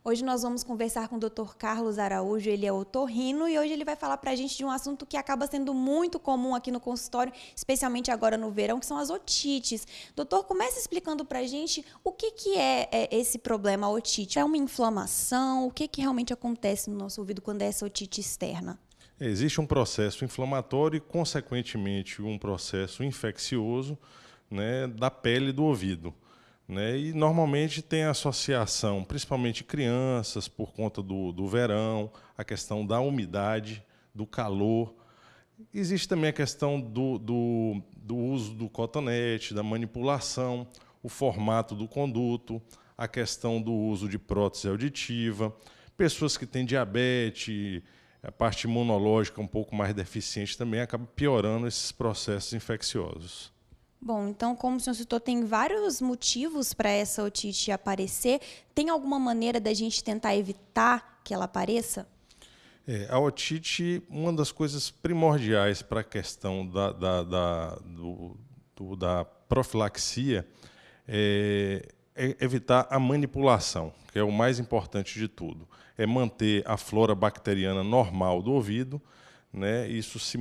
Hoje nós vamos conversar com o Dr. Carlos Araújo, ele é otorrino e hoje ele vai falar para a gente de um assunto que acaba sendo muito comum aqui no consultório, especialmente agora no verão, que são as otites. Doutor, comece explicando para a gente o que é esse problema, a otite. É uma inflamação? O que realmente acontece no nosso ouvido quando é essa otite externa? Existe um processo inflamatório e, consequentemente, um processo infeccioso, né, da pele do ouvido. Né, e normalmente tem associação, principalmente crianças, por conta do verão, a questão da umidade, do calor. Existe também a questão do uso do cotonete, da manipulação, o formato do conduto, a questão do uso de prótese auditiva, pessoas que têm diabetes, a parte imunológica um pouco mais deficiente também acaba piorando esses processos infecciosos. Bom, então, como o senhor citou, tem vários motivos para essa otite aparecer. Tem alguma maneira da gente tentar evitar que ela apareça? A otite, uma das coisas primordiais para a questão da profilaxia é evitar a manipulação, que é o mais importante de tudo. É manter a flora bacteriana normal do ouvido, né? Isso se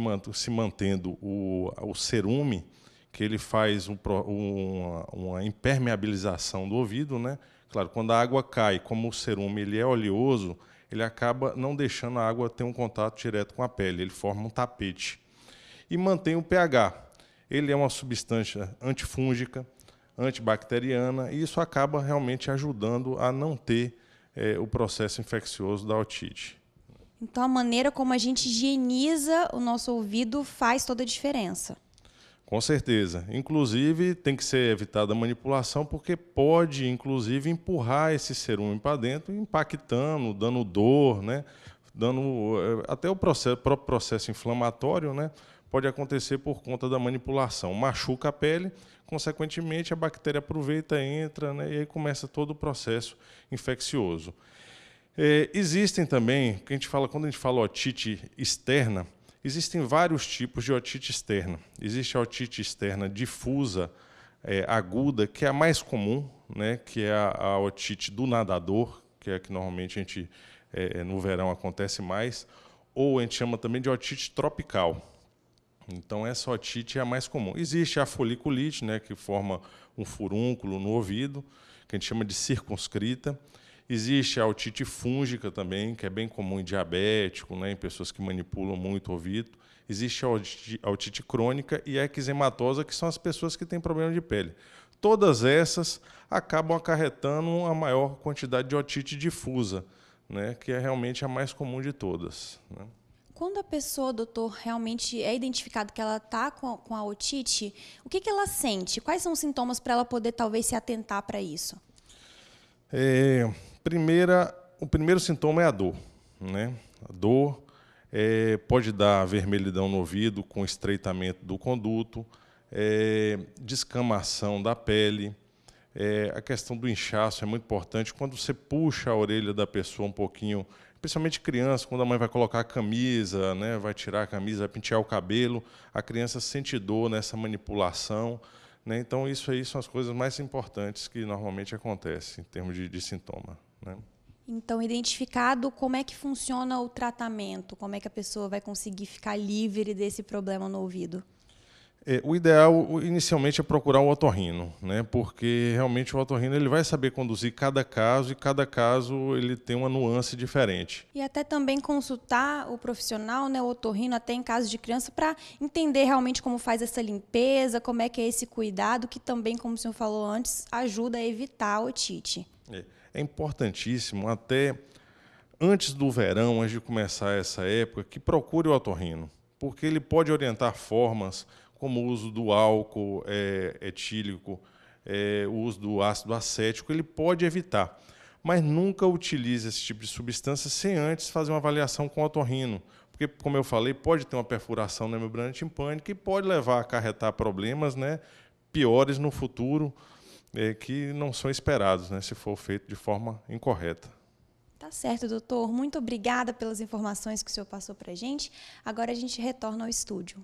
mantendo o cerume, que ele faz uma impermeabilização do ouvido, né? Claro, quando a água cai, como o cerume ele é oleoso, ele acaba não deixando a água ter um contato direto com a pele, ele forma um tapete. E mantém o pH. Ele é uma substância antifúngica, antibacteriana, e isso acaba realmente ajudando a não ter o processo infeccioso da otite. Então, a maneira como a gente higieniza o nosso ouvido faz toda a diferença. Com certeza. Inclusive, tem que ser evitada a manipulação, porque pode, inclusive, empurrar esse cerume para dentro, impactando, dando dor, né? Dando até o próprio processo inflamatório, né? Pode acontecer por conta da manipulação. Machuca a pele, consequentemente, a bactéria aproveita, entra, né? E aí começa todo o processo infeccioso. Existem também, quando a gente fala otite externa, existem vários tipos de otite externa. Existe a otite externa difusa, aguda, que é a mais comum, né, que é a otite do nadador, que é a que normalmente a gente, no verão acontece mais, ou a gente chama também de otite tropical. Então, essa otite é a mais comum. Existe a foliculite, né, que forma um furúnculo no ouvido, que a gente chama de circunscrita. Existe a otite fúngica também, que é bem comum em diabético, né, em pessoas que manipulam muito o ouvido. Existe a otite crônica e a eczematosa, que são as pessoas que têm problema de pele. Todas essas acabam acarretando uma maior quantidade de otite difusa, né, que é realmente a mais comum de todas, né. Quando a pessoa, doutor, realmente é identificado que ela está com a otite, o que ela sente? Quais são os sintomas para ela poder, talvez, se atentar para isso? O primeiro sintoma é a dor, né? A dor pode dar vermelhidão no ouvido com estreitamento do conduto, descamação da pele, a questão do inchaço é muito importante. Quando você puxa a orelha da pessoa um pouquinho, principalmente criança, quando a mãe vai colocar a camisa, né, vai tirar a camisa, vai pentear o cabelo, a criança sente dor nessa manipulação. Né? Então, isso aí são as coisas mais importantes que normalmente acontecem em termos de sintoma. Né? Então, identificado, como é que funciona o tratamento? Como é que a pessoa vai conseguir ficar livre desse problema no ouvido? O ideal, inicialmente, é procurar o otorrino, né? Porque realmente o otorrino ele vai saber conduzir cada caso e cada caso ele tem uma nuance diferente. E até também consultar o profissional, né, o otorrino, até em caso de criança, para entender realmente como faz essa limpeza, como é que é esse cuidado, que também, como o senhor falou antes, ajuda a evitar a otite. É importantíssimo, até antes do verão, antes de começar essa época, que procure o otorrino, porque ele pode orientar formas como o uso do álcool etílico, o uso do ácido acético, ele pode evitar. Mas nunca utilize esse tipo de substância sem antes fazer uma avaliação com o otorrino, porque, como eu falei, pode ter uma perfuração na membrana timpânica e pode levar a acarretar problemas, né, piores no futuro, que não são esperados, né, se for feito de forma incorreta. Tá certo, doutor. Muito obrigada pelas informações que o senhor passou para a gente. Agora a gente retorna ao estúdio.